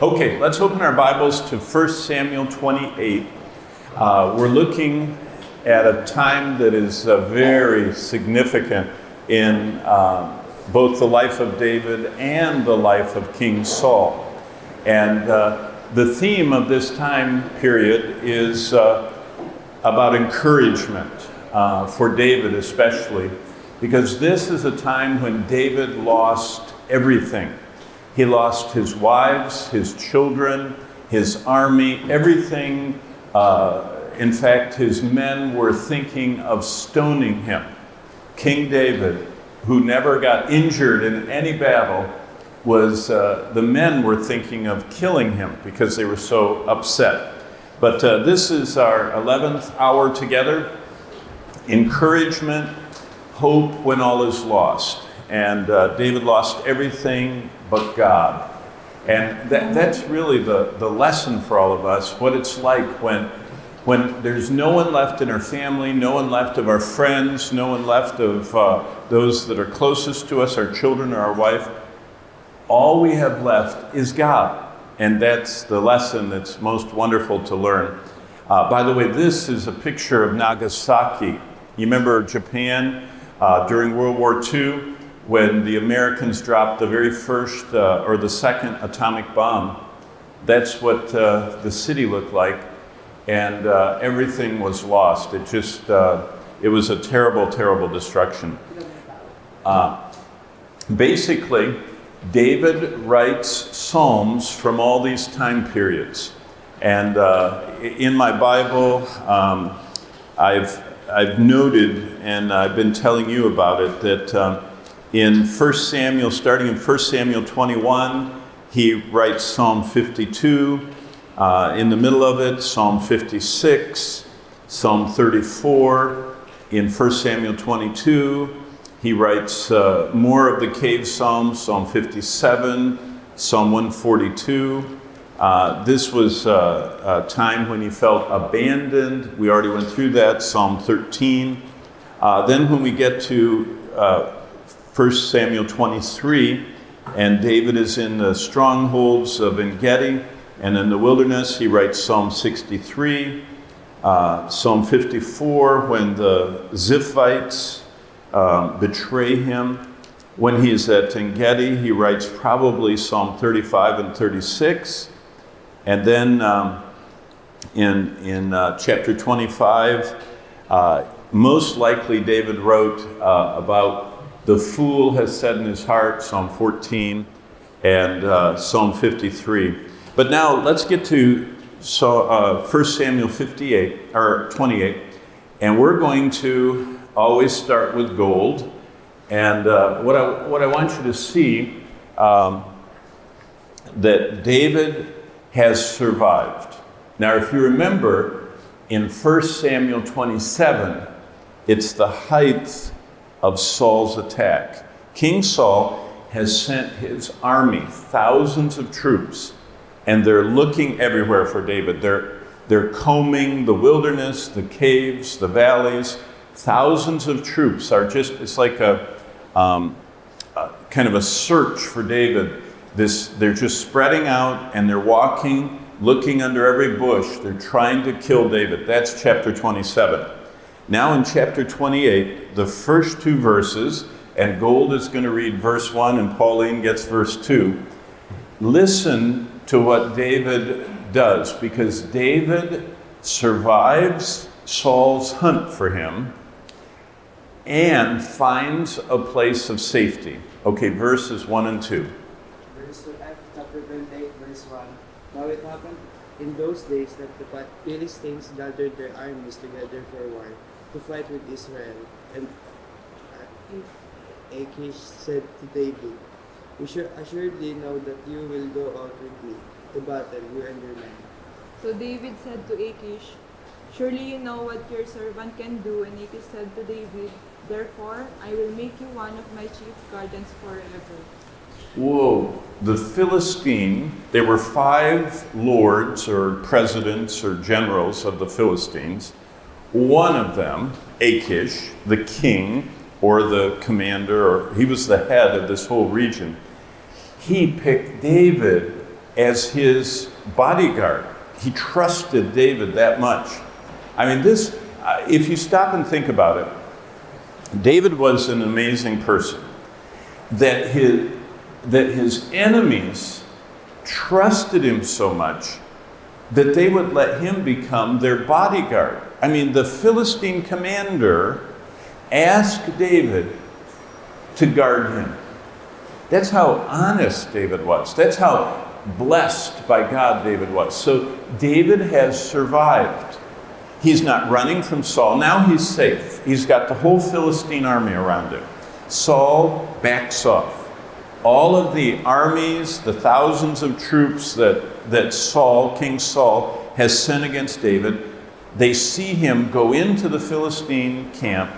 Okay, let's open our Bibles to 1 Samuel 28. We're looking at a time that is very significant in both the life of David and the life of King Saul. And the theme of this time period is about encouragement for David especially, because this is a time when David lost everything. He lost his wives, his children, his army, everything. In fact, his men were thinking of stoning him. King David, who never got injured in any battle, the men were thinking of killing him because they were so upset. But this is our 11th hour together. Encouragement, hope when all is lost. And David lost everything but God. And that's really the lesson for all of us, what it's like when there's no one left in our family, no one left of our friends, no one left of those that are closest to us, our children or our wife. All we have left is God. And that's the lesson that's most wonderful to learn. By the way, this is a picture of Nagasaki. You remember Japan during World War II? When the Americans dropped the very first or the second atomic bomb. That's what the city looked like, and everything was lost. It was a terrible, terrible destruction. Basically, David writes psalms from all these time periods. And in my Bible, I've noted, and I've been telling you about it, that in 1 Samuel, starting in 1 Samuel 21, he writes Psalm 52. In the middle of it, Psalm 56, Psalm 34. In 1 Samuel 22, he writes more of the cave Psalms, Psalm 57, Psalm 142. This was a time when he felt abandoned. We already went through that, Psalm 13. Then when we get to 1 Samuel 23, and David is in the strongholds of En-gedi, and in the wilderness, he writes Psalm 63, Psalm 54, when the Ziphites betray him. When he is at En-gedi, he writes probably Psalm 35 and 36. And then in chapter 25, most likely David wrote about the fool has said in his heart, Psalm 14, and Psalm 53. But now let's get to 1 Samuel 28, and we're going to always start with gold. And what I want you to see, that David has survived. Now, if you remember, in 1 Samuel 27, it's the height of Saul's attack. King Saul has sent his army, thousands of troops, and they're looking everywhere for David. They're combing the wilderness, the caves, the valleys. Thousands of troops are it's like a kind of a search for David. They're just spreading out and they're walking, looking under every bush. They're trying to kill David. That's chapter 27. Now in chapter 28, the first two verses, and Gold is going to read verse 1 and Pauline gets verse 2. Listen to what David does, because David survives Saul's hunt for him and finds a place of safety. Okay, verses 1 and 2. Chapter 28, verse 1. Now it happened in those days that the Philistines gathered their armies together for war to fight with Israel. And Achish said to David, "We shall assuredly know that you will go out with me to battle, you and your men." So David said to Achish, "Surely you know what your servant can do." And Achish said to David, "Therefore I will make you one of my chief guardians forever." Whoa, the Philistine, there were 5 lords or presidents or generals of the Philistines. One of them, Achish, the king or the commander, or he was the head of this whole region. He picked David as his bodyguard. He trusted David that much. I mean, this, if you stop and think about it, David was an amazing person. That his enemies trusted him so much that they would let him become their bodyguard. I mean, the Philistine commander asked David to guard him. That's how honest David was. That's how blessed by God David was. So David has survived. He's not running from Saul. Now he's safe. He's got the whole Philistine army around him. Saul backs off. All of the armies, the thousands of troops that Saul, King Saul, has sent against David, they see him go into the Philistine camp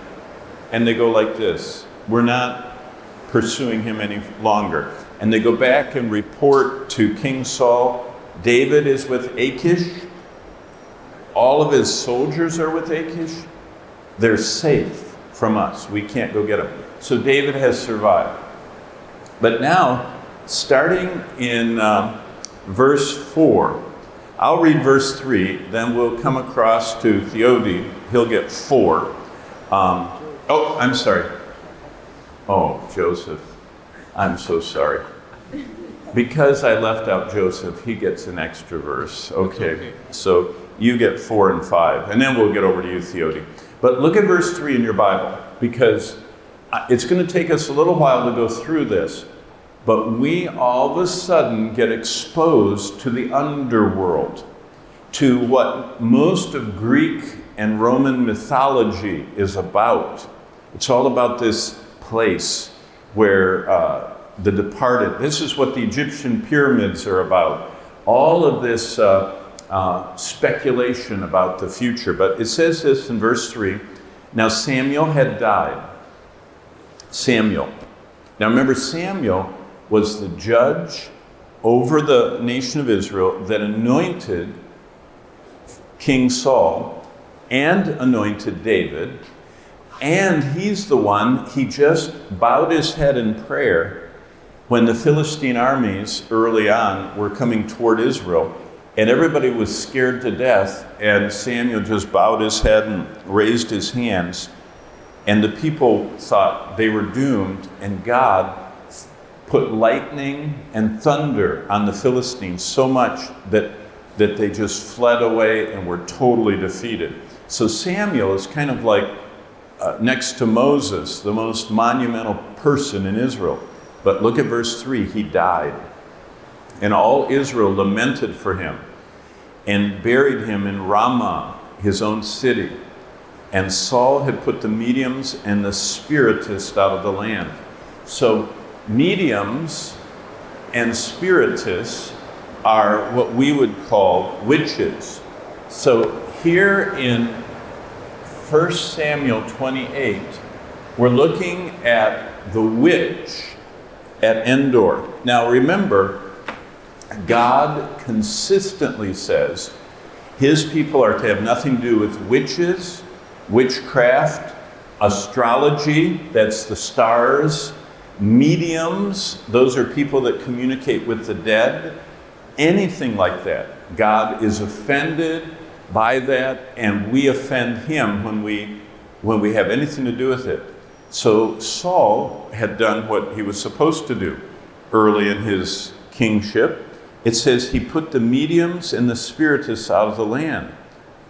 and they go like this: we're not pursuing him any longer. And they go back and report to King Saul, David is with Achish. All of his soldiers are with Achish. They're safe from us. We can't go get them. So David has survived. But now, starting in verse 4, I'll read verse 3, then we'll come across to Theodi. He'll get 4. I'm sorry. Oh, Joseph. I'm so sorry. Because I left out Joseph, he gets an extra verse. Okay. So you get 4 and 5, and then we'll get over to you, Theodi. But look at verse 3 in your Bible, because it's going to take us a little while to go through this, but we all of a sudden get exposed to the underworld, to what most of Greek and Roman mythology is about. It's all about this place where the departed, this is what the Egyptian pyramids are about. All of this speculation about the future. But it says this in verse 3, now Samuel had died. Samuel. Now remember, Samuel was the judge over the nation of Israel that anointed King Saul and anointed David. And he's the one, he just bowed his head in prayer when the Philistine armies early on were coming toward Israel. And everybody was scared to death. And Samuel just bowed his head and raised his hands. And the people thought they were doomed, and God put lightning and thunder on the Philistines so much that they just fled away and were totally defeated. So Samuel is kind of like next to Moses, the most monumental person in Israel. But look at verse 3, he died. And all Israel lamented for him and buried him in Ramah, his own city. And Saul had put the mediums and the spiritists out of the land. So mediums and spiritists are what we would call witches. So here in 1 Samuel 28, we're looking at the witch at Endor. Now remember, God consistently says his people are to have nothing to do with witches, witchcraft, astrology, that's the stars, mediums, those are people that communicate with the dead, anything like that. God is offended by that, and we offend him when we have anything to do with it. So Saul had done what he was supposed to do early in his kingship. It says he put the mediums and the spiritists out of the land.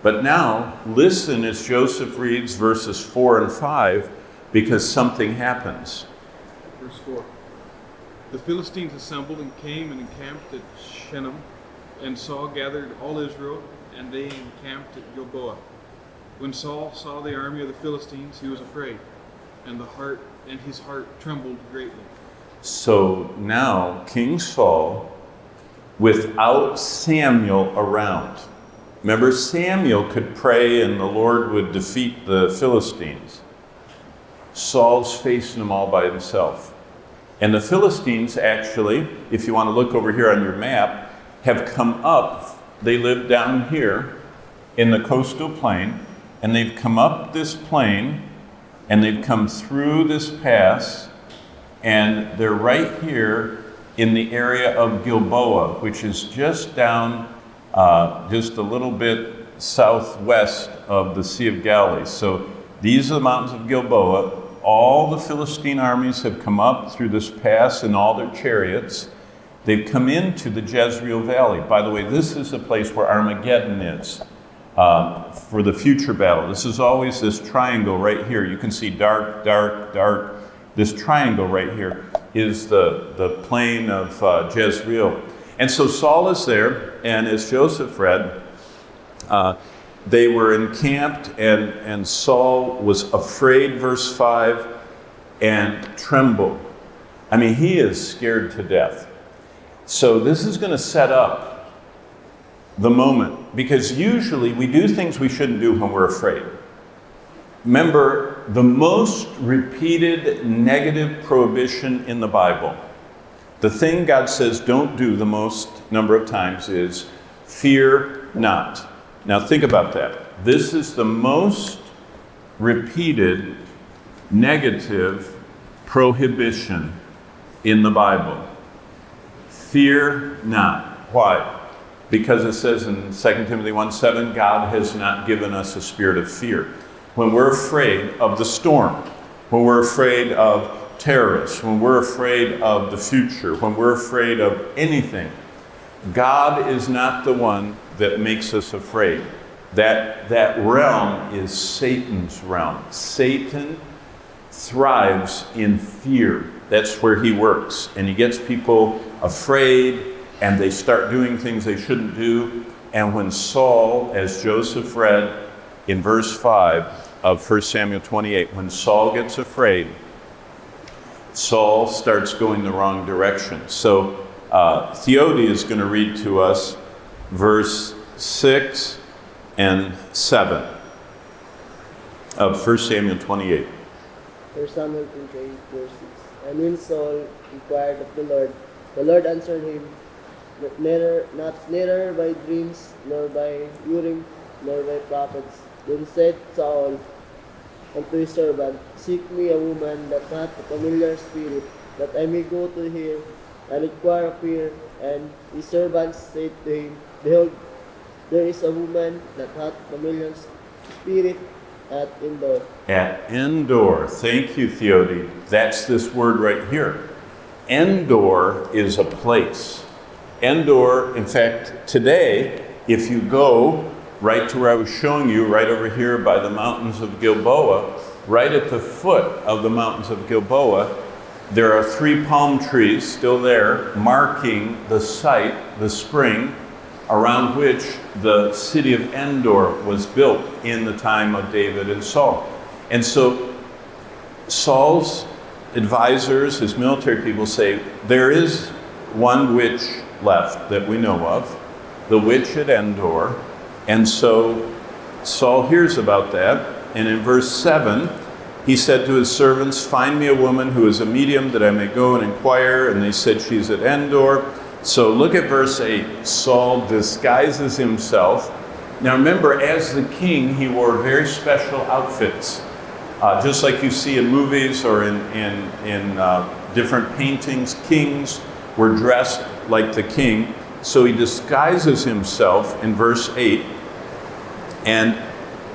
But now, listen as Joseph reads verses 4 and 5, because something happens. Verse 4. The Philistines assembled and came and encamped at Shunem, and Saul gathered all Israel, and they encamped at Gilboa. When Saul saw the army of the Philistines, he was afraid, and his heart trembled greatly. So now King Saul, without Samuel around. Remember, Samuel could pray and the Lord would defeat the Philistines. Saul's facing them all by himself. And the Philistines actually, if you want to look over here on your map, have come up. They live down here in the coastal plain, and they've come up this plain, and they've come through this pass, and they're right here in the area of Gilboa, which is just down, just a little bit southwest of the Sea of Galilee. So these are the mountains of Gilboa. All the Philistine armies have come up through this pass in all their chariots. They've come into the Jezreel Valley. By the way, this is the place where Armageddon is for the future battle. This is always this triangle right here. You can see dark, dark, dark. This triangle right here is the plain of Jezreel. And so Saul is there, and as Joseph read, they were encamped, and Saul was afraid, verse 5, and trembled. I mean, he is scared to death. So this is going to set up the moment, because usually we do things we shouldn't do when we're afraid. Remember, the most repeated negative prohibition in the Bible, the thing God says don't do the most number of times is fear not. Now think about that. This is the most repeated negative prohibition in the Bible. Fear not. Why? Because it says in 2 Timothy 1:7, God has not given us a spirit of fear. When we're afraid of the storm, when we're afraid of terrorists, when we're afraid of the future, when we're afraid of anything, God is not the one that makes us afraid. That realm is Satan's realm. Satan thrives in fear. That's where he works. And he gets people afraid, and they start doing things they shouldn't do. And when Saul, as Joseph read in verse 5 of 1 Samuel 28, when Saul gets afraid, Saul starts going the wrong direction. So Theody is going to read to us verse 6 and 7 of 1 Samuel 28. 1 Samuel 28, verse 6. And when Saul inquired of the Lord answered him, neither by dreams, nor by Urim, nor by prophets. Then said Saul unto his servant, Seek me a woman that hath a familiar spirit, that I may go to her and inquire of her. And his servants said to him, Behold, there is a woman that hath familiar spirit at Endor. At Endor. Thank you, Theody. That's this word right here. Endor is a place. Endor, in fact, today, if you go right to where I was showing you, right over here by the mountains of Gilboa, right at the foot of the mountains of Gilboa, there are 3 palm trees still there, marking the site, the spring, around which the city of Endor was built in the time of David and Saul. And so Saul's advisors, his military people say, there is one witch left that we know of, the witch at Endor. And so Saul hears about that. And in verse 7, he said to his servants, Find me a woman who is a medium that I may go and inquire. And they said, She's at Endor. So look at verse 8. Saul disguises himself. Now remember, as the king, he wore very special outfits. Just like you see in movies or in different paintings, kings were dressed like the king. So he disguises himself in verse 8. And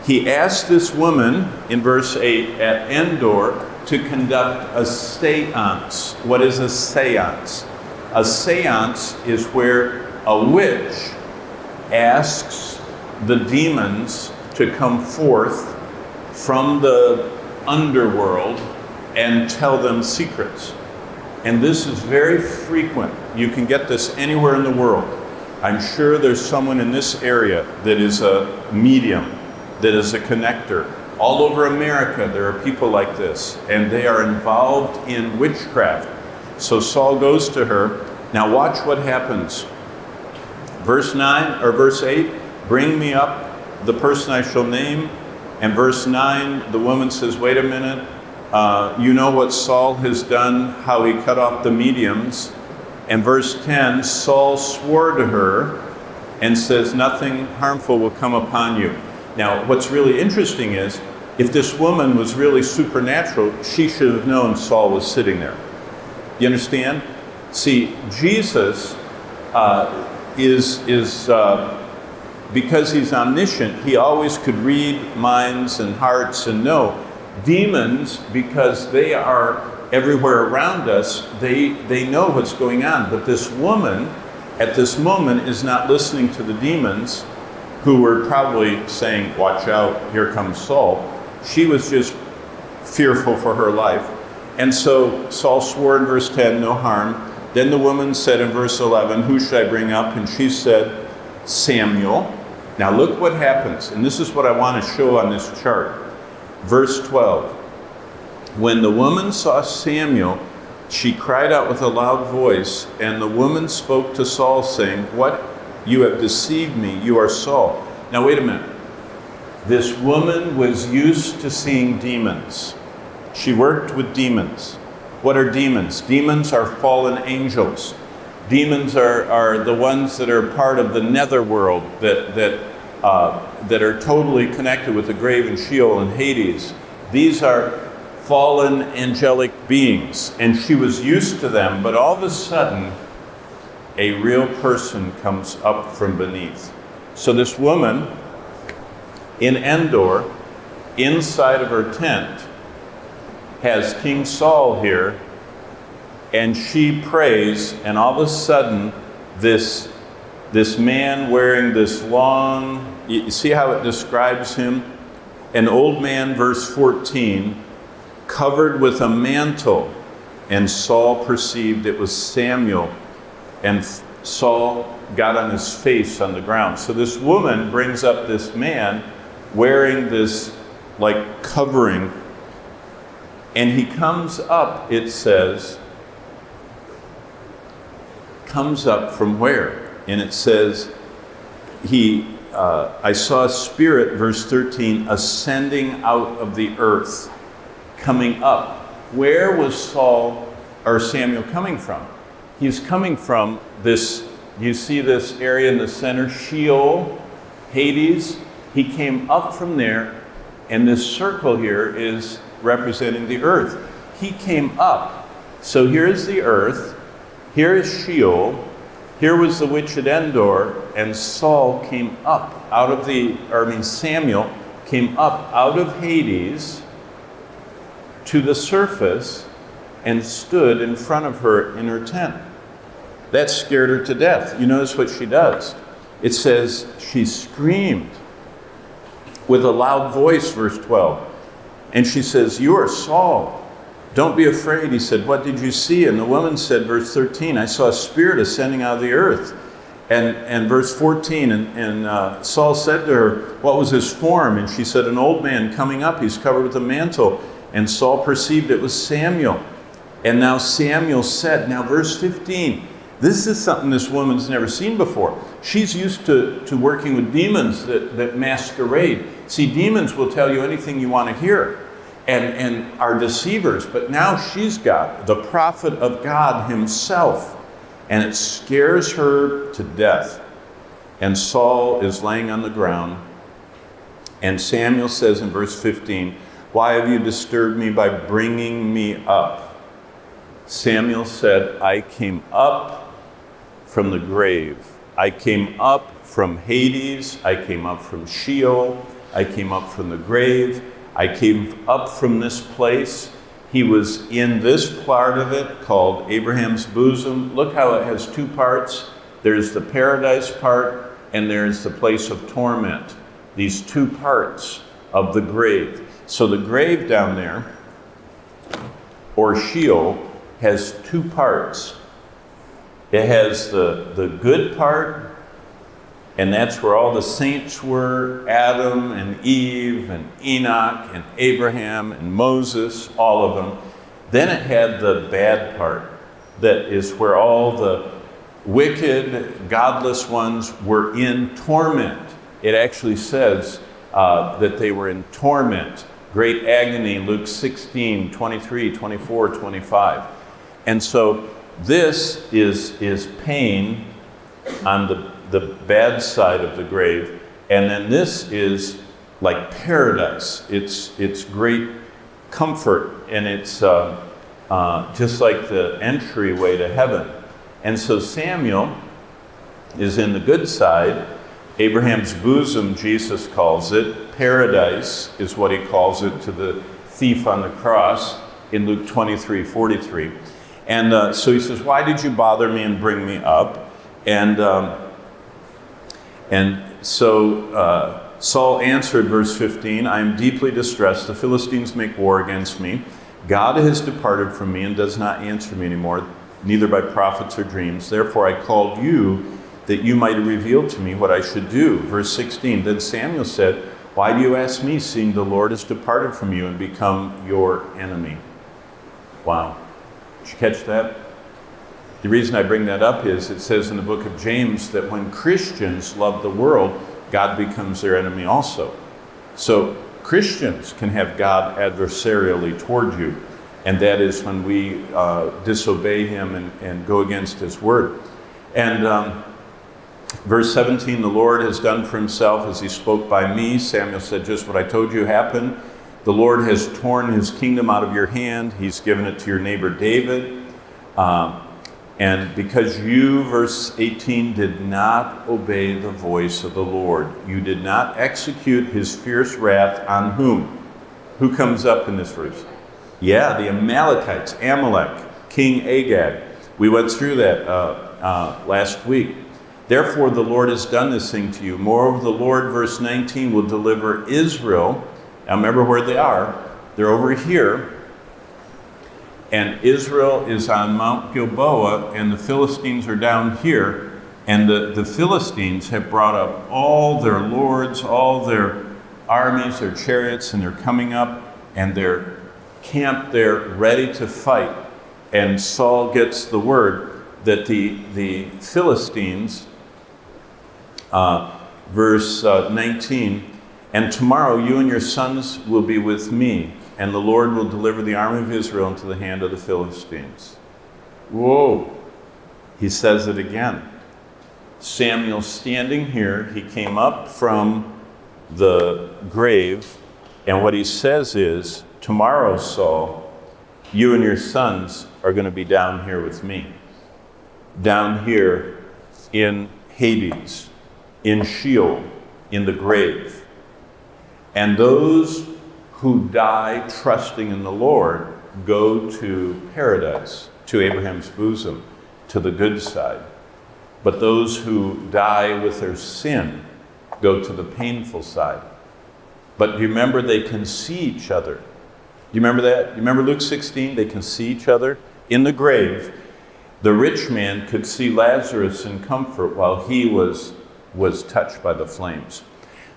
he asked this woman in verse 8 at Endor to conduct a seance. What is a seance? A seance is where a witch asks the demons to come forth from the underworld and tell them secrets. And this is very frequent. You can get this anywhere in the world. I'm sure there's someone in this area that is a medium, that is a connector. All over America, there are people like this, and they are involved in witchcraft. So Saul goes to her. Now watch what happens. Verse 9 or verse 8, bring me up the person I shall name. And verse 9, the woman says, wait a minute. You know what Saul has done, how he cut off the mediums. And verse 10, Saul swore to her and says, nothing harmful will come upon you. Now, what's really interesting is, if this woman was really supernatural, she should have known Saul was sitting there. You understand? See, Jesus because he's omniscient, he always could read minds and hearts and know. Demons, because they are everywhere around us, they know what's going on. But this woman, at this moment, is not listening to the demons, who were probably saying, watch out, here comes Saul. She was just fearful for her life. And so Saul swore in verse 10, no harm. Then the woman said in verse 11, who should I bring up? And she said, Samuel. Now look what happens, and this is what I want to show on this chart. Verse 12. When the woman saw Samuel, she cried out with a loud voice, and the woman spoke to Saul, saying, what? You have deceived me, you are Saul. Now wait a minute. This woman was used to seeing demons. She worked with demons. What are demons? Demons are fallen angels. Demons are the ones that are part of the netherworld, that are totally connected with the grave and Sheol and Hades. These are fallen angelic beings, and she was used to them, but all of a sudden, a real person comes up from beneath. So this woman in Endor, inside of her tent, has King Saul here, and she prays, and all of a sudden, this man wearing this long, you see how it describes him? An old man, verse 14, covered with a mantle, and Saul perceived it was Samuel, and Saul got on his face on the ground. So this woman brings up this man wearing this like covering, and he comes up, it says, comes up from where? And it says, I saw a spirit, verse 13, ascending out of the earth, coming up. Where was Samuel coming from? He's coming from this, you see this area in the center, Sheol, Hades. He came up from there, and this circle here is representing the earth. He came up. So here's the earth, here is Sheol, here was the witch at Endor, and Saul came up out of Samuel came up out of Hades to the surface and stood in front of her in her tent. That scared her to death. You notice what she does. It says she screamed with a loud voice, verse 12. And she says, you are Saul. Don't be afraid. He said, what did you see? And the woman said, verse 13, I saw a spirit ascending out of the earth. And verse 14, and Saul said to her, what was his form? And she said, an old man coming up. He's covered with a mantle. And Saul perceived it was Samuel. And now Samuel said, now verse 15, this is something this woman's never seen before. She's used to working with demons that masquerade. See, demons will tell you anything you want to hear and are deceivers. But now she's got the prophet of God himself, and it scares her to death. And Saul is laying on the ground, and Samuel says in verse 15, why have you disturbed me by bringing me up? Samuel said, I came up from the grave. I came up from Hades. I came up from Sheol. I came up from the grave. I came up from this place. He was in this part of it called Abraham's bosom. Look how it has two parts. There's the paradise part, and there's the place of torment. These two parts of the grave. So the grave down there, or Sheol, has two parts. It has the good part, and that's where all the saints were, Adam and Eve and Enoch and Abraham and Moses, all of them. Then it had the bad part, that is where all the wicked, godless ones were in torment. It actually says that they were in torment, great agony, Luke 16, 23, 24, 25. And so this is pain on the bad side of the grave, and then this is like paradise. It's great comfort, and it's just like the entryway to heaven. And so Samuel is in the good side. Abraham's bosom, Jesus calls it. Paradise is what he calls it to the thief on the cross in Luke 23:43. And so he says, why did you bother me and bring me up? And so Saul answered, verse 15, I am deeply distressed. The Philistines make war against me. God has departed from me and does not answer me anymore, neither by prophets or dreams. Therefore I called you that you might reveal to me what I should do. Verse 16, then Samuel said, why do you ask me, seeing the Lord has departed from you and become your enemy? Wow. Did you catch that? The reason I bring that up is it says in the book of James that when Christians love the world, God becomes their enemy also. So Christians can have God adversarially toward you, and that is when we disobey him and go against his word. And verse 17, the Lord has done for himself as he spoke by me. Samuel said, just what I told you happened. The Lord has torn his kingdom out of your hand. He's given it to your neighbor David. And because you, verse 18, did not obey the voice of the Lord, you did not execute his fierce wrath on whom? Who comes up in this verse? Yeah, the Amalekites, Amalek, King Agag. We went through that last week. Therefore, the Lord has done this thing to you. Moreover, the Lord, verse 19, will deliver Israel. Now remember where they are. They're over here. And Israel is on Mount Gilboa, and the Philistines are down here. And the Philistines have brought up all their lords, all their armies, their chariots, and they're coming up, and they're camped there ready to fight. And Saul gets the word that the Philistines, verse 19, and tomorrow you and your sons will be with me, and the Lord will deliver the army of Israel into the hand of the Philistines. Whoa. He says it again. Samuel standing here, he came up from the grave, and what he says is, tomorrow, Saul, you and your sons are going to be down here with me. Down here in Hades, in Sheol, in the grave. And those who die trusting in the Lord go to paradise, to Abraham's bosom, to the good side. But those who die with their sin go to the painful side. But remember, they can see each other. Do you remember that? You remember Luke 16? They can see each other in the grave. The rich man could see Lazarus in comfort while he was touched by the flames.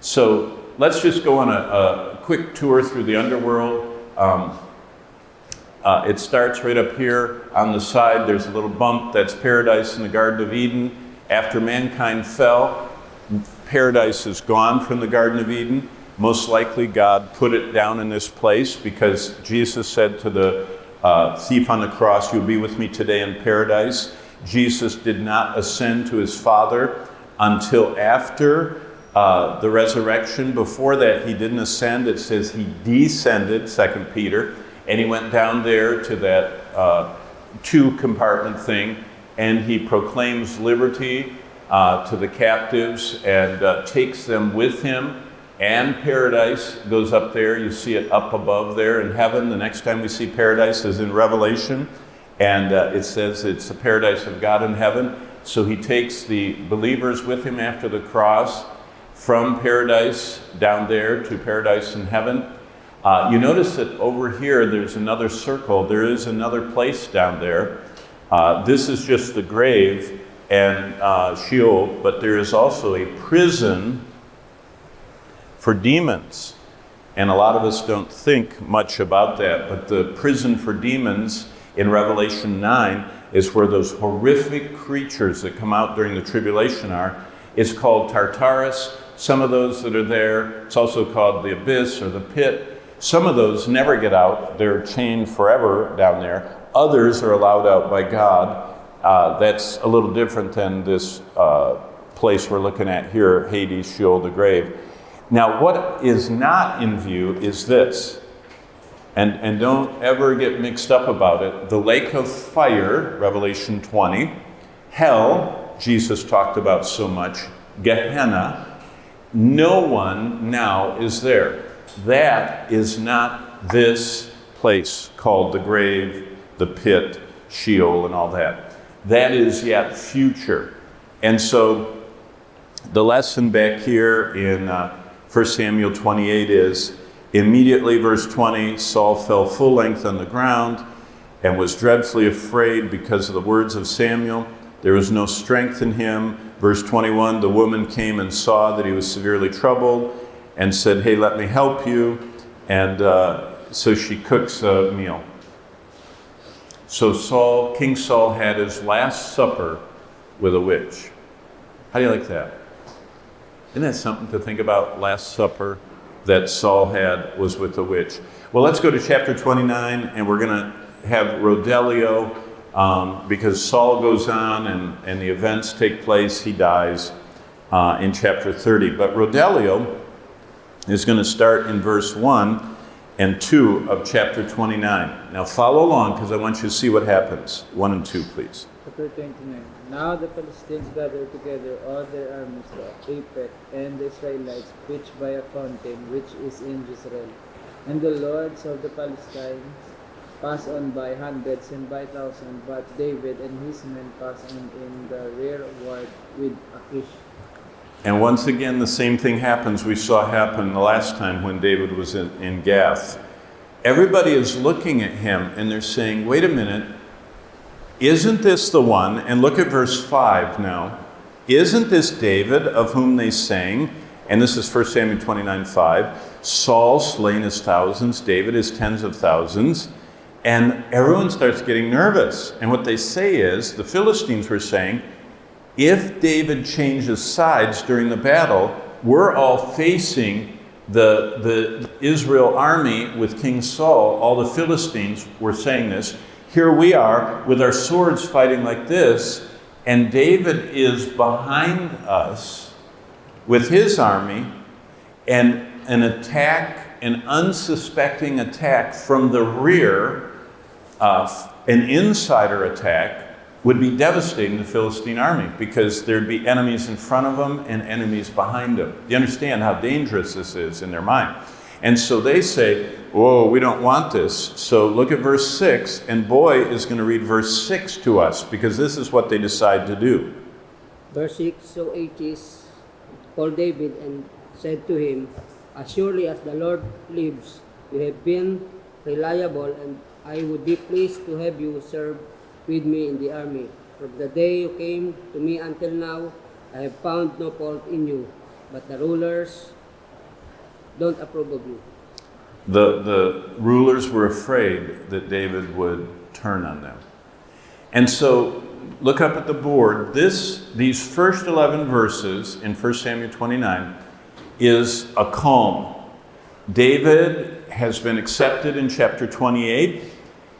So let's just go on a quick tour through the underworld. It starts right up here on the side. There's a little bump. That's paradise in the Garden of Eden. After mankind fell, paradise is gone from the Garden of Eden. Most likely God put it down in this place because Jesus said to the thief on the cross, you'll be with me today in paradise. Jesus did not ascend to his Father until after the resurrection. Before that, he didn't ascend. It says he descended, 2 Peter, and he went down there to that two-compartment thing, and he proclaims liberty to the captives and takes them with him. And paradise goes up there. You see it up above there in heaven. The next time we see paradise is in Revelation. And it says it's the paradise of God in heaven. So he takes the believers with him after the cross from paradise down there to paradise in heaven. You notice that over here there's another circle. There is another place down there. This is just the grave and Sheol, but there is also a prison for demons. And a lot of us don't think much about that, but the prison for demons in Revelation 9 is where those horrific creatures that come out during the tribulation are. It's called Tartarus. Some of those that are there, it's also called the abyss or the pit. Some of those never get out. They're chained forever down there. Others are allowed out by God. That's a little different than this place we're looking at here, Hades, Sheol, the grave. Now, what is not in view is this, and don't ever get mixed up about it. The lake of fire, Revelation 20, hell, Jesus talked about so much, Gehenna, no one now is there. That is not this place called the grave, the pit, Sheol, and all that. That is yet future. And so the lesson back here in 1 Samuel 28 is, immediately, verse 20, Saul fell full length on the ground and was dreadfully afraid because of the words of Samuel. There was no strength in him. Verse 21, the woman came and saw that he was severely troubled and said, hey, let me help you. And so she cooks a meal. So King Saul had his last supper with a witch. How do you like that? Isn't that something to think about? Last supper that Saul had was with a witch. Well, let's go to chapter 29, and we're going to have Rodelio, because Saul goes on and the events take place. He dies in chapter 30. But Rodelio is going to start in verse 1 and 2 of chapter 29. Now follow along, because I want you to see what happens. 1 and 2, please. Chapter 29. Now the Philistines gathered together all their armies to Aphek, and the Israelites pitched by a fountain which is in Jezreel. And the lords of the Philistines passed on by hundreds and by thousands, but David and his men passed on in the rearward with Achish. And once again, the same thing happens we saw happen the last time when David was in Gath. Everybody is looking at him and they're saying, wait a minute, isn't this the one? And look at verse 5 now. Isn't this David of whom they sang? And this is 1 Samuel 29:5. Saul slain his thousands, David his tens of thousands. And everyone starts getting nervous. And what they say is, the Philistines were saying, if David changes sides during the battle, we're all facing the Israel army with King Saul. All the Philistines were saying this. Here we are with our swords fighting like this, and David is behind us with his army, and an attack, an unsuspecting attack from the rear, an insider attack, would be devastating the Philistine army, because there'd be enemies in front of them and enemies behind them. You understand how dangerous this is in their mind. And so they say, whoa, we don't want this. So look at verse 6, and Boy is going to read verse 6 to us, because this is what they decide to do. Verse 6, so Achish called David and said to him, as surely as the Lord lives, you have been reliable, and I would be pleased to have you serve with me in the army. From the day you came to me until now, I have found no fault in you, but the rulers don't approve of you. The rulers were afraid that David would turn on them. And so look up at the board. These first 11 verses in 1 Samuel 29 is a calm. David has been accepted in chapter 28.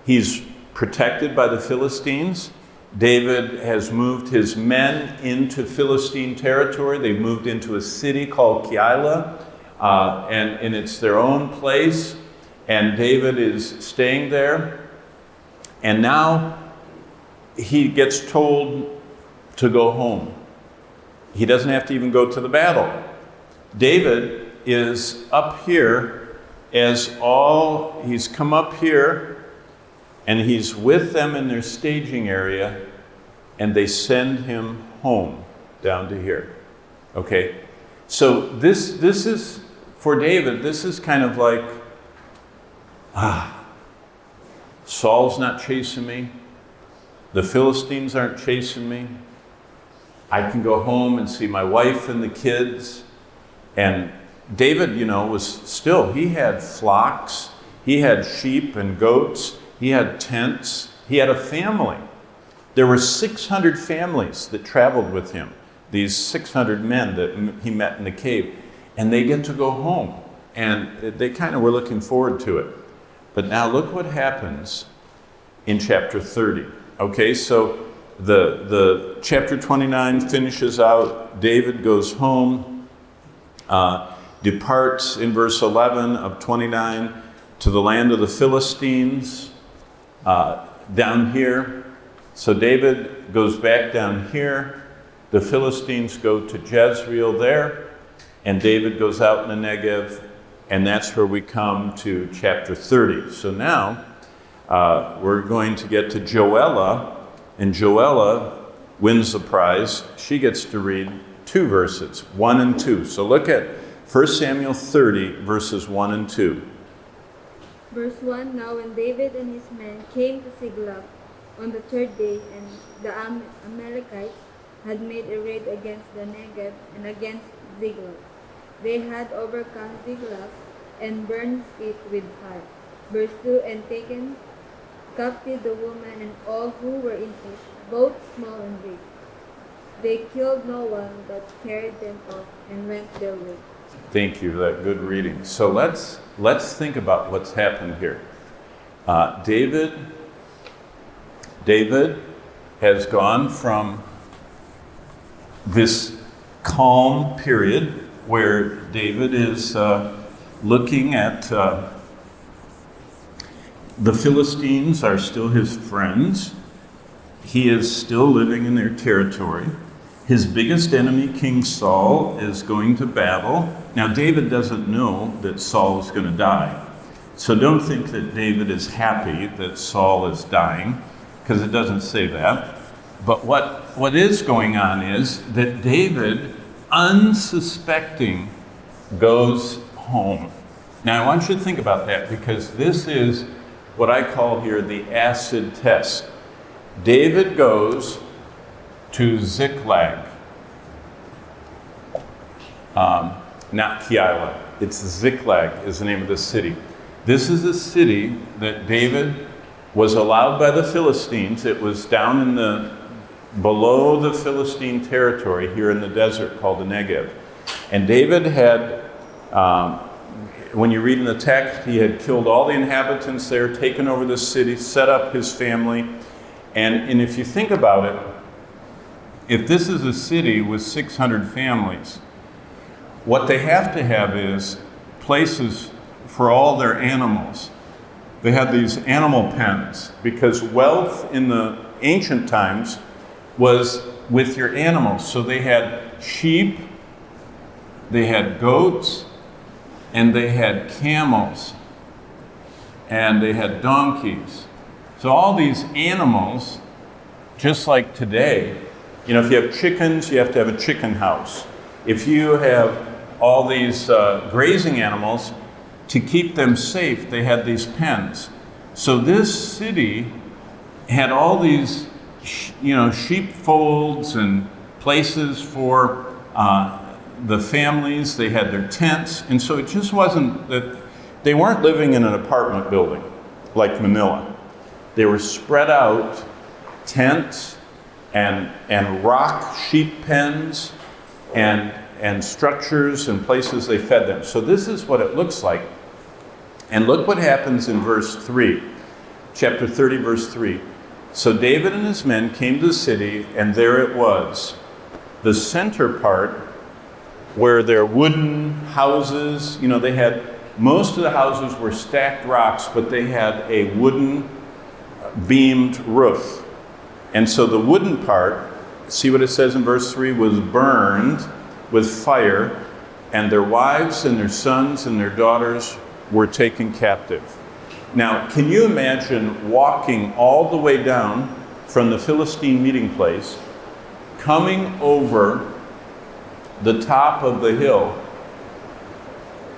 He's protected by the Philistines. David has moved his men into Philistine territory. They've moved into a city called Keilah, and it's their own place. And David is staying there. And now he gets told to go home. He doesn't have to even go to the battle. David is up here he's come up here, and he's with them in their staging area, and they send him home down to here. Okay? So this is, for David, this is kind of like, Saul's not chasing me. The Philistines aren't chasing me. I can go home and see my wife and the kids. And David, he had flocks, he had sheep and goats, he had tents, he had a family. There were 600 families that traveled with him, these 600 men that he met in the cave, and they get to go home. And they kind of were looking forward to it. But now look what happens in chapter 30. Okay, so the chapter 29 finishes out. David goes home, departs in verse 11 of 29 to the land of the Philistines, down here. So David goes back down here. The Philistines go to Jezreel there, and David goes out in the Negev, and that's where we come to chapter 30. So now we're going to get to Joella, and Joella wins the prize. She gets to read 2 verses, 1 and 2. So look at 1 Samuel 30, verses 1 and 2. Verse 1, Now when David and his men came to Siglag on the 3rd day, and the Amalekites had made a raid against the Negev and against Ziklag, they had overcome Ziklag and burned it with fire. Verse 2, And taken captive the woman and all who were in it, both small and big. They killed no one, but carried them off and went their way. Thank you for that good reading. So let's think about what's happened here. David has gone from this calm period where David is looking at the Philistines are still his friends. He is still living in their territory. His biggest enemy, King Saul, is going to battle. Now, David doesn't know that Saul is going to die. So don't think that David is happy that Saul is dying, because it doesn't say that. But what is going on is that David, unsuspecting, goes home. Now, I want you to think about that, because this is what I call here the acid test. David goes to Ziklag, not Keilah. It's Ziklag is the name of the city. This is a city that David was allowed by the Philistines. It was down in below the Philistine territory here in the desert called the Negev. And David had, when you read in the text, he had killed all the inhabitants there, taken over the city, set up his family. And if you think about it, if this is a city with 600 families, what they have to have is places for all their animals. They had these animal pens, because wealth in the ancient times was with your animals. So they had sheep, they had goats, and they had camels, and they had donkeys. So all these animals, just like today, if you have chickens, you have to have a chicken house. If you have all these grazing animals, to keep them safe, they had these pens. So this city had all these, sheepfolds and places for the families. They had their tents. And so it just wasn't that they weren't living in an apartment building like Manila. They were spread out, tents and rock sheep pens and structures and places they fed them. So this is what it looks like. And look what happens in verse 3, chapter 30, verse 3. So David and his men came to the city, and there it was. The center part, where their wooden houses, they had, most of the houses were stacked rocks, but they had a wooden beamed roof. And so the wooden part, see what it says in verse 3, was burned with fire, and their wives and their sons and their daughters were taken captive. Now, can you imagine walking all the way down from the Philistine meeting place, coming over the top of the hill,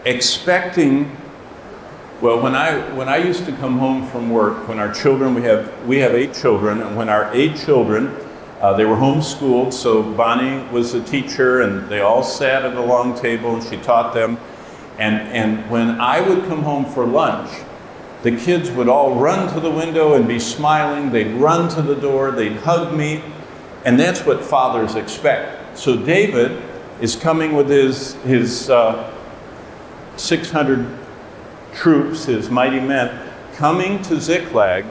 expecting, well, when I used to come home from work, when our children, we have 8 children, and when our 8 children, they were homeschooled, so Bonnie was a teacher, and they all sat at a long table, and she taught them. And when I would come home for lunch, the kids would all run to the window and be smiling. They'd run to the door, they'd hug me, and that's what fathers expect. So David is coming with his 600 troops, his mighty men, coming to Ziklag,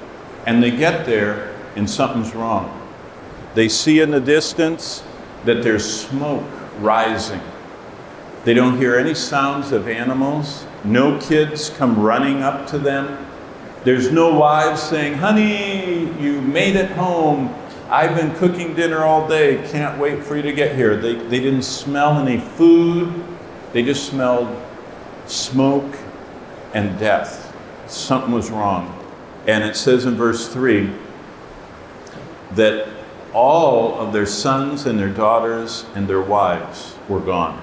and they get there, and something's wrong. They see in the distance that there's smoke rising. They don't hear any sounds of animals. No kids come running up to them. There's no wives saying, honey, you made it home. I've been cooking dinner all day. Can't wait for you to get here. They didn't smell any food. They just smelled smoke and death. Something was wrong. And it says in verse 3 that all of their sons and their daughters and their wives were gone.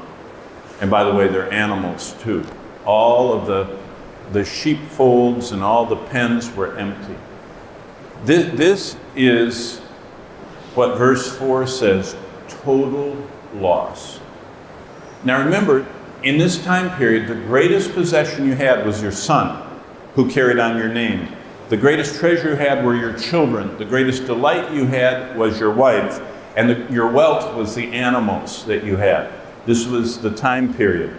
And by the way, their animals too. All of the sheepfolds and all the pens were empty. This is what verse 4 says, total loss. Now remember, in this time period, the greatest possession you had was your son, who carried on your name. The greatest treasure you had were your children. The greatest delight you had was your wife. And your wealth was the animals that you had. This was the time period.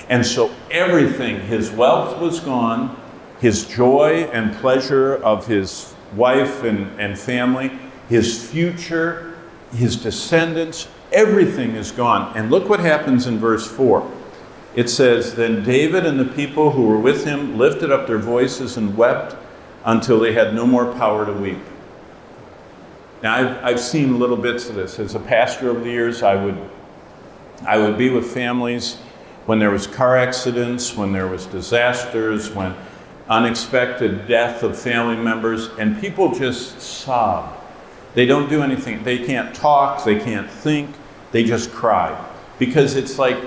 And so everything, his wealth was gone, his joy and pleasure of his wife and family, his future, his descendants, everything is gone. And look what happens in verse 4. It says, then David and the people who were with him lifted up their voices and wept until they had no more power to weep. Now, I've seen little bits of this. As a pastor over the years, I would be with families when there was car accidents, when there was disasters, when unexpected death of family members, and people just sob. They don't do anything. They can't talk, they can't think, they just cry. Because it's like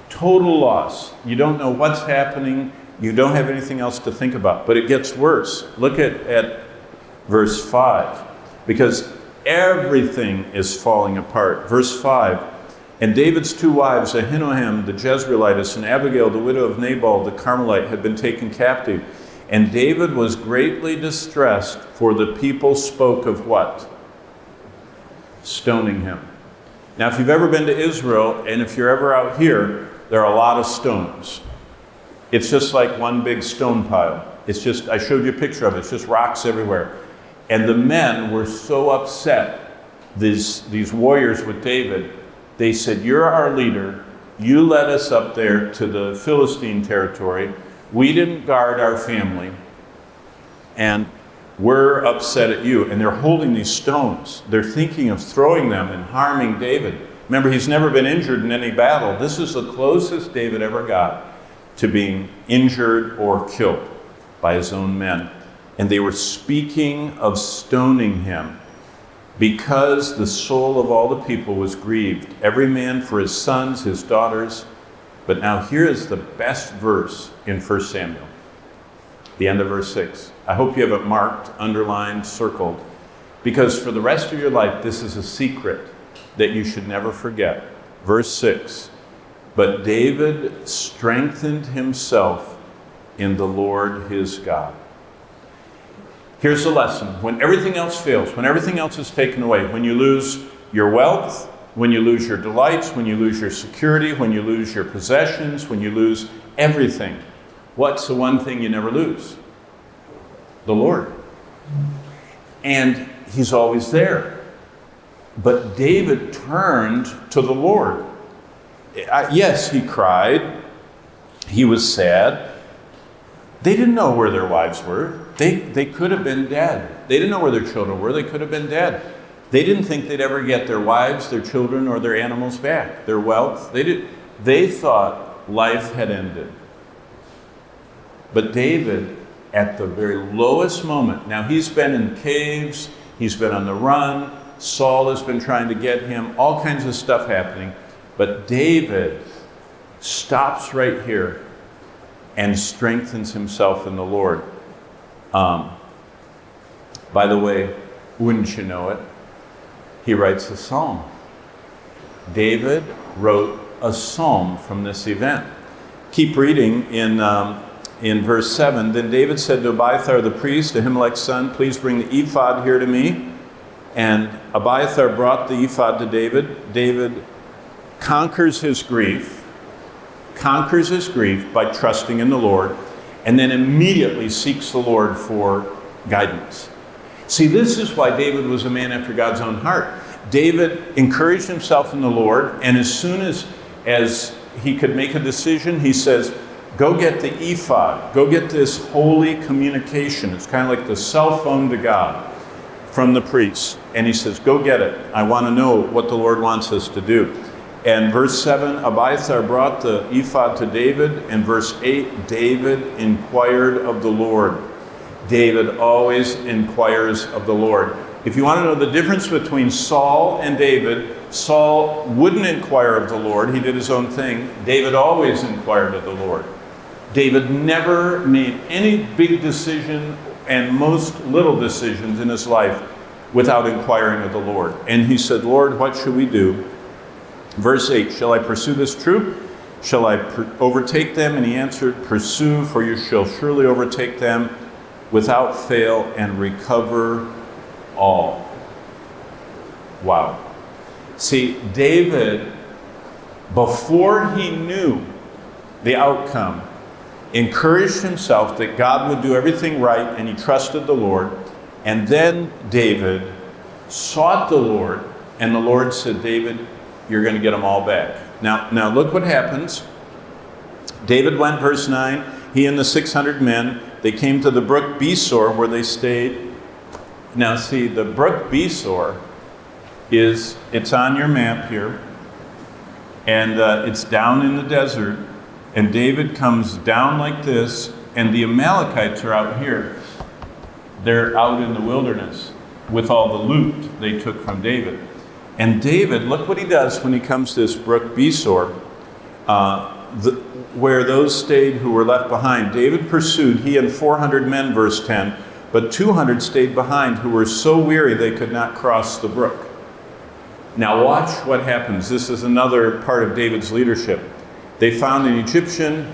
total loss. You don't know what's happening, you don't have anything else to think about. But it gets worse. Look at verse 5. Because everything is falling apart. Verse 5. And David's two wives, Ahinoam the Jezreelitess and Abigail the widow of Nabal the Carmelite, had been taken captive. And David was greatly distressed, for the people spoke of what? Stoning him. Now, if you've ever been to Israel, and if you're ever out here, there are a lot of stones. It's just like one big stone pile. It's just, I showed you a picture of it, it's just rocks everywhere. And the men were so upset, these warriors with David, they said, you're our leader, you led us up there to the Philistine territory, we didn't guard our family, and we're upset at you. And they're holding these stones. They're thinking of throwing them and harming David. Remember, he's never been injured in any battle. This is the closest David ever got to being injured or killed by his own men. And they were speaking of stoning him because the soul of all the people was grieved, every man for his sons, his daughters. But now here is the best verse in 1 Samuel, the end of verse 6. I hope you have it marked, underlined, circled, because for the rest of your life, this is a secret that you should never forget. Verse 6, but David strengthened himself in the Lord his God. Here's the lesson. When everything else fails, when everything else is taken away, when you lose your wealth, when you lose your delights, when you lose your security, when you lose your possessions, when you lose everything, what's the one thing you never lose? The Lord. And he's always there. But David turned to the Lord. Yes, he cried. He was sad. They didn't know where their wives were. They could have been dead. They didn't know where their children were. They could have been dead. They didn't think they'd ever get their wives, their children, or their animals back, their wealth. They thought life had ended. But David, at the very lowest moment, now he's been in caves, he's been on the run, Saul has been trying to get him, all kinds of stuff happening. But David stops right here and strengthens himself in the Lord. By the way, wouldn't you know it? He writes a psalm. David wrote a psalm from this event. Keep reading in verse 7. Then David said to Abiathar the priest, Ahimelech's son, please bring the ephod here to me. And Abiathar brought the ephod to David. David conquers his grief by trusting in the Lord, and then immediately seeks the Lord for guidance. See, this is why David was a man after God's own heart. David encouraged himself in the Lord, and as soon as he could make a decision, he says, go get the ephod. Go get this holy communication. It's kind of like the cell phone to God from the priests. And he says, go get it. I want to know what the Lord wants us to do. And verse 7, Abiathar brought the ephod to David. And verse 8, David inquired of the Lord. David always inquires of the Lord. If you want to know the difference between Saul and David, Saul wouldn't inquire of the Lord. He did his own thing. David always inquired of the Lord. David never made any big decision and most little decisions in his life without inquiring of the Lord. And he said, Lord, what should we do? Verse 8, shall I pursue this troop? Shall I overtake them? And he answered, pursue, for you shall surely overtake them without fail and recover all. Wow. See, David, before he knew the outcome, encouraged himself that God would do everything right, and he trusted the Lord. And then David sought the Lord, and the Lord said, David, you're going to get them all back. Now look what happens. David went, verse 9, he and the 600 men, they came to the brook Besor, where they stayed. Now see, the brook Besor it's on your map here, and it's down in the desert, and David comes down like this, and the Amalekites are out here. They're out in the wilderness with all the loot they took from David. And David, look what he does when he comes to this brook Besor, where those stayed who were left behind. David pursued, he and 400 men, verse 10, but 200 stayed behind who were so weary they could not cross the brook. Now watch what happens. This is another part of David's leadership. They found an Egyptian,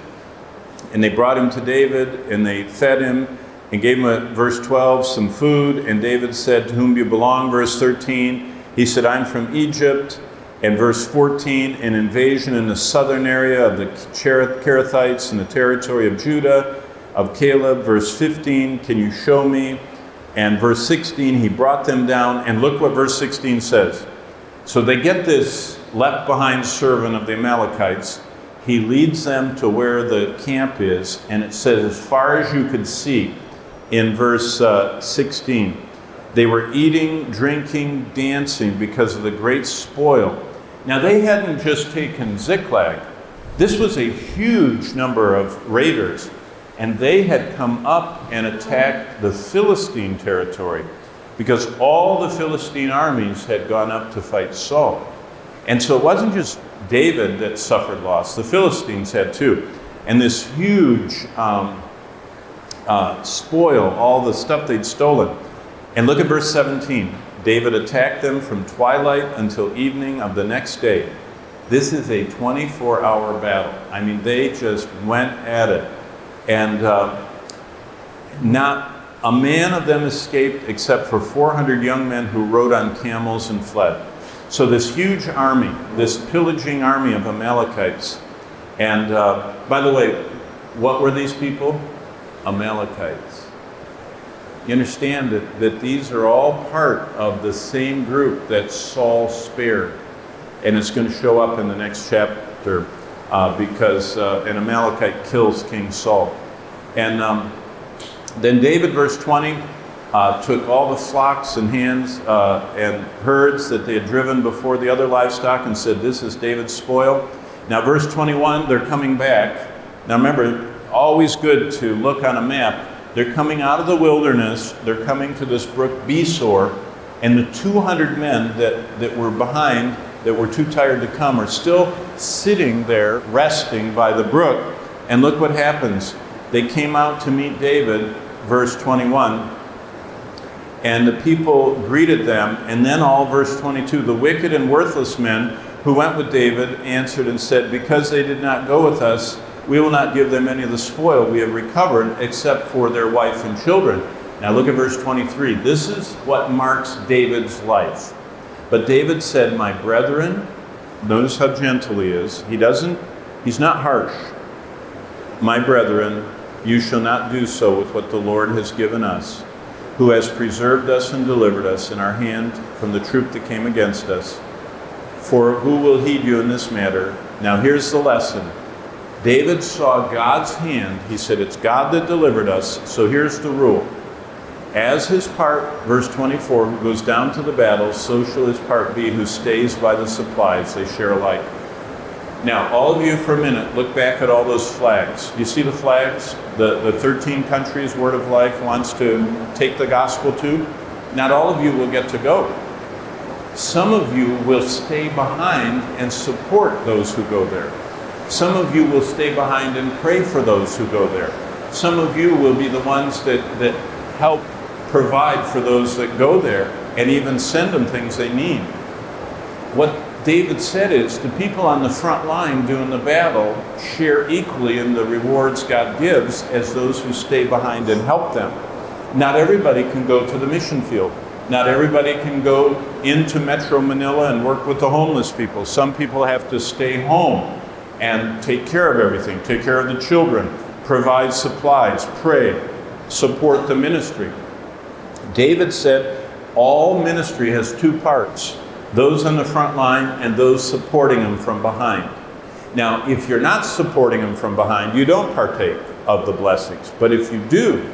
and they brought him to David, and they fed him, and gave him, verse 12, some food. And David said, to whom do you belong? Verse 13, he said, I'm from Egypt. And verse 14, an invasion in the southern area of the Cherethites in the territory of Judah, of Caleb. Verse 15, can you show me? And verse 16, he brought them down. And look what verse 16 says. So they get this left behind servant of the Amalekites. He leads them to where the camp is, and it says, as far as you could see, in verse 16, they were eating, drinking, dancing because of the great spoil. Now they hadn't just taken Ziklag. This was a huge number of raiders, and they had come up and attacked the Philistine territory, because all the Philistine armies had gone up to fight Saul. And so it wasn't just David that suffered loss. The Philistines had too. And this huge spoil, all the stuff they'd stolen. And look at verse 17. David attacked them from twilight until evening of the next day. This is a 24-hour battle. I mean, they just went at it. And not a man of them escaped except for 400 young men who rode on camels and fled. So this huge army, this pillaging army of Amalekites. And by the way, what were these people? Amalekites. You understand that these are all part of the same group that Saul spared. And it's going to show up in the next chapter because an Amalekite kills King Saul. And then David, verse 20, took all the flocks and hands and herds that they had driven before the other livestock and said, this is David's spoil. Now verse 21, they're coming back. Now remember, always good to look on a map. They're coming out of the wilderness. They're coming to this brook Besor, and the 200 men that were behind, that were too tired to come, are still sitting there resting by the brook. And look what happens. They came out to meet David, verse 21, and the people greeted them. And then all, verse 22, the wicked and worthless men who went with David answered and said, because they did not go with us, we will not give them any of the spoil we have recovered, except for their wife and children. Now look at verse 23. This is what marks David's life. But David said, my brethren, notice how gentle he is. He's not harsh. My brethren, you shall not do so with what the Lord has given us, who has preserved us and delivered us in our hand from the troop that came against us. For who will heed you in this matter? Now here's the lesson. David saw God's hand. He said, it's God that delivered us. So here's the rule. As his part, verse 24, who goes down to the battle, so shall his part be who stays by the supplies. They share alike. Now, all of you for a minute, look back at all those flags. You see the flags? The 13 countries Word of Life wants to take the gospel to? Not all of you will get to go. Some of you will stay behind and support those who go there. Some of you will stay behind and pray for those who go there. Some of you will be the ones that help provide for those that go there and even send them things they need. What David said is the people on the front line doing the battle share equally in the rewards God gives as those who stay behind and help them. Not everybody can go to the mission field. Not everybody can go into Metro Manila and work with the homeless people. Some people have to stay home and take care of everything, take care of the children, provide supplies, pray, support the ministry. David said all ministry has two parts. Those on the front line and those supporting them from behind. Now, if you're not supporting them from behind, you don't partake of the blessings. But if you do,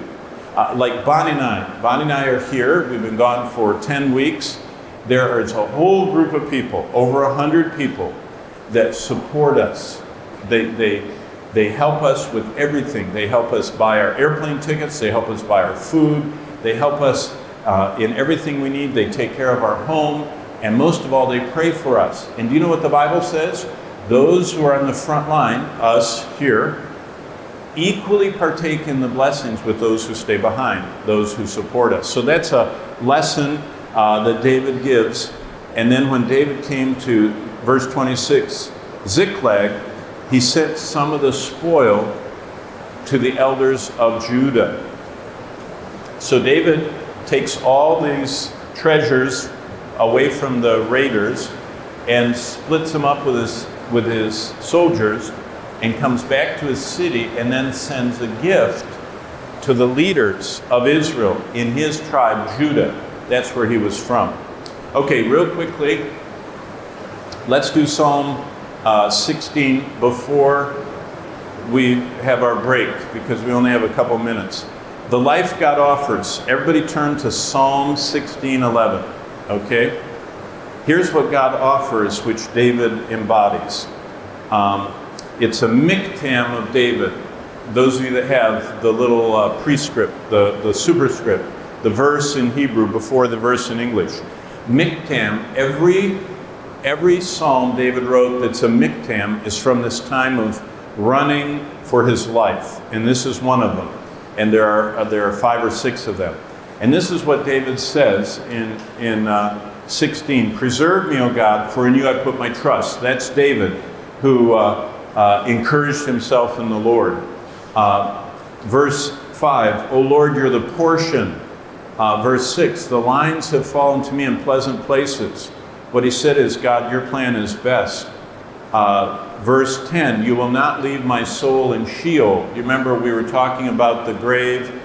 like Bonnie and I are here. We've been gone for 10 weeks. There is a whole group of people, over 100 people, that support us. They help us with everything. They help us buy our airplane tickets. They help us buy our food. They help us in everything we need. They take care of our home. And most of all, they pray for us. And do you know what the Bible says? Those who are on the front line, us here, equally partake in the blessings with those who stay behind, those who support us. So that's a lesson that David gives. And then when David came to verse 26, Ziklag, he sent some of the spoil to the elders of Judah. So David takes all these treasures away from the raiders and splits them up with his soldiers and comes back to his city and then sends a gift to the leaders of Israel in his tribe, Judah. That's where he was from. Okay, real quickly, let's do Psalm 16 before we have our break because we only have a couple minutes. The life God offers. Everybody turn to Psalm 16:11. Okay? Here's what God offers, which David embodies. It's a miktam of David. Those of you that have the little prescript, the superscript, the verse in Hebrew before the verse in English. Miktam, every psalm David wrote that's a miktam is from this time of running for his life. And this is one of them. And there are 5 or 6 of them. And this is what David says in 16. Preserve me, O God, for in you I put my trust. That's David, who encouraged himself in the Lord. Verse 5, O Lord, you're the portion. Verse 6, the lines have fallen to me in pleasant places. What he said is, God, your plan is best. Verse 10, you will not leave my soul in Sheol. You remember we were talking about the grave.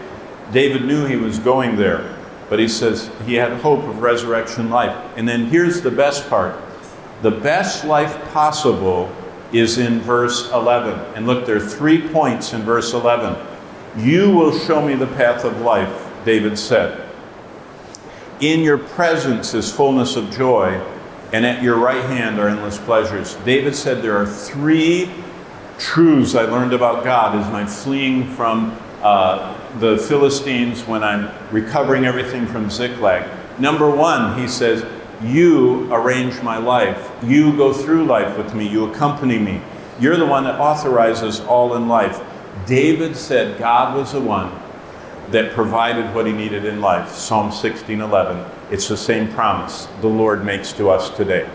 David knew he was going there, but he says he had hope of resurrection life. And then here's the best part. The best life possible is in verse 11. And look, there are 3 points in verse 11. You will show me the path of life, David said. In your presence is fullness of joy, and at your right hand are endless pleasures. David said there are 3 truths I learned about God as I'm fleeing from the Philistines when I'm recovering everything from Ziklag. Number 1, he says, you arrange my life. You go through life with me. You accompany me. You're the one that authorizes all in life. David said God was the one that provided what he needed in life. Psalm 16:11. It's the same promise the Lord makes to us today.